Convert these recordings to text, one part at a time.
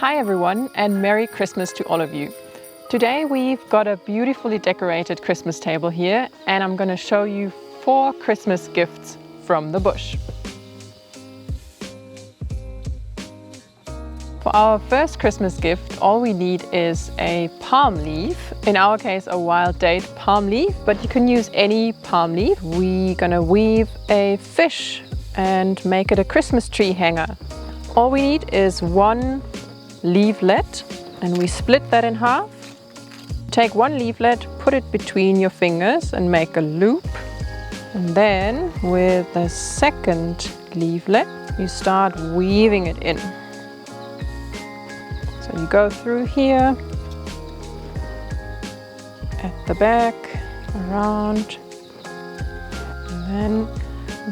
Hi everyone, and Merry Christmas to all of you. Today we've got a beautifully decorated Christmas table here, and I'm going to show you 4 Christmas gifts from the bush. For our first Christmas gift, all we need is a palm leaf. In our case, a wild date palm leaf, but you can use any palm leaf. We're gonna weave a fish and make it a Christmas tree hanger. All we need is 1 leaflet, and we split that in half. Take 1 leaflet, put it between your fingers and make a loop. And then with the second leaflet, you start weaving it in. So you go through here, at the back, around, and then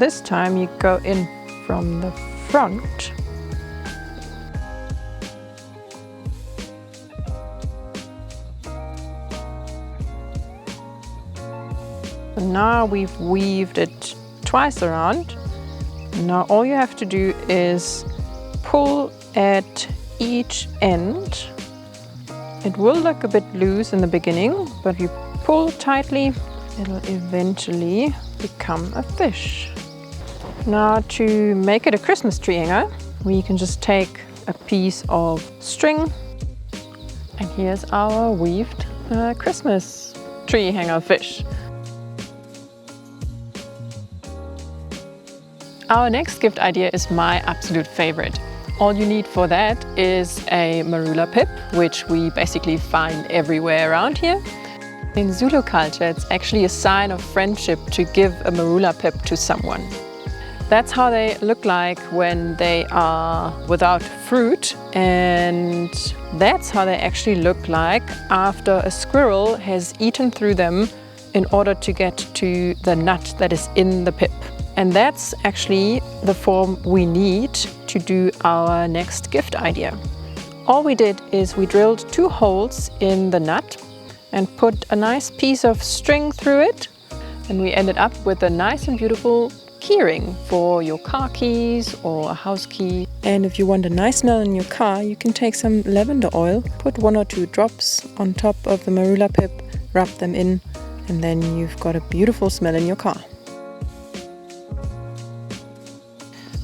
this time you go in from the front. So now we've weaved it twice around. Now all you have to do is pull at each end. It will look a bit loose in the beginning, but if you pull tightly, it'll eventually become a fish. Now to make it a Christmas tree hanger, we can just take a piece of string, and here's our weaved Christmas tree hanger fish. Our next gift idea is my absolute favorite. All you need for that is a Marula Pip, which we basically find everywhere around here. In Zulu culture, it's actually a sign of friendship to give a Marula Pip to someone. That's how they look like when they are without fruit, and that's how they actually look like after a squirrel has eaten through them in order to get to the nut that is in the pip. And that's actually the form we need to do our next gift idea. All we did is we drilled 2 holes in the nut and put a nice piece of string through it, and we ended up with a nice and beautiful key ring for your car keys or a house key. And if you want a nice smell in your car, you can take some lavender oil, put 1 or 2 drops on top of the Marula Pip, rub them in, and then you've got a beautiful smell in your car.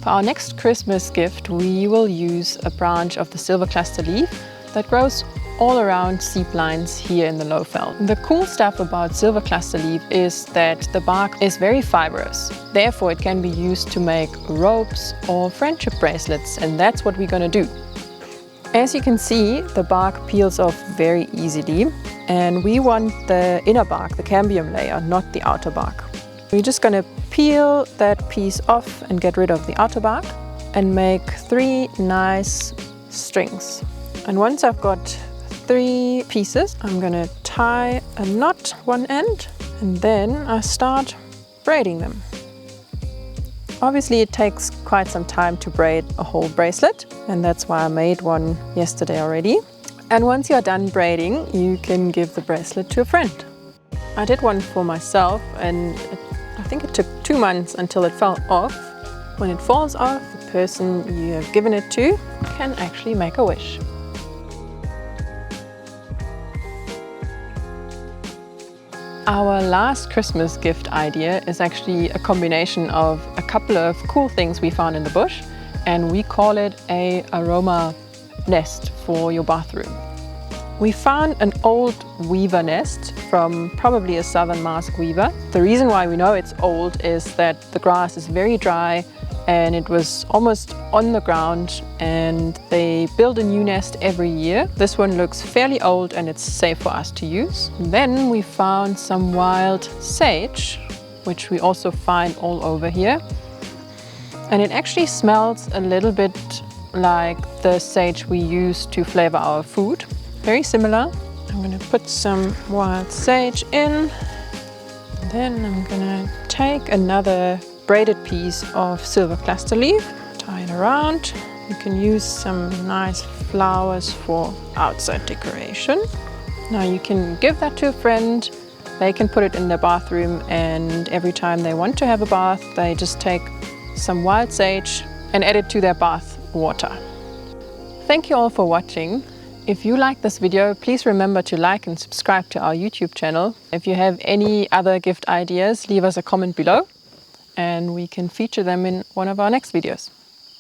For our next Christmas gift, we will use a branch of the silver cluster leaf that grows all around seep lines here in the Lowveld. The cool stuff about silver cluster leaf is that the bark is very fibrous. Therefore, it can be used to make ropes or friendship bracelets, and that's what we're gonna do. As you can see, the bark peels off very easily, and we want the inner bark, the cambium layer, not the outer bark. We're just gonna peel that piece off and get rid of the outer bark and make 3 nice strings. And once I've got 3 pieces, I'm gonna tie a knot one end, and then I start braiding them. Obviously it takes quite some time to braid a whole bracelet, and that's why I made one yesterday already. And once you're done braiding, you can give the bracelet to a friend. I did one for myself, and I think it took 2 months until it fell off. When it falls off, the person you have given it to can actually make a wish. Our last Christmas gift idea is actually a combination of a couple of cool things we found in the bush, and we call it a Aroma Nest for your bathroom. We found an old weaver nest from probably a southern mask weaver. The reason why we know it's old is that the grass is very dry and it was almost on the ground, and they build a new nest every year. This one looks fairly old and it's safe for us to use. Then we found some wild sage, which we also find all over here. And it actually smells a little bit like the sage we use to flavor our food. Very similar. I'm going to put some wild sage in. Then I'm going to take another braided piece of silver cluster leaf, tie it around. You can use some nice flowers for outside decoration. Now you can give that to a friend. They can put it in their bathroom, and every time they want to have a bath, they just take some wild sage and add it to their bath water. Thank you all for watching. If you like this video, please remember to like and subscribe to our YouTube channel. If you have any other gift ideas, leave us a comment below and we can feature them in one of our next videos.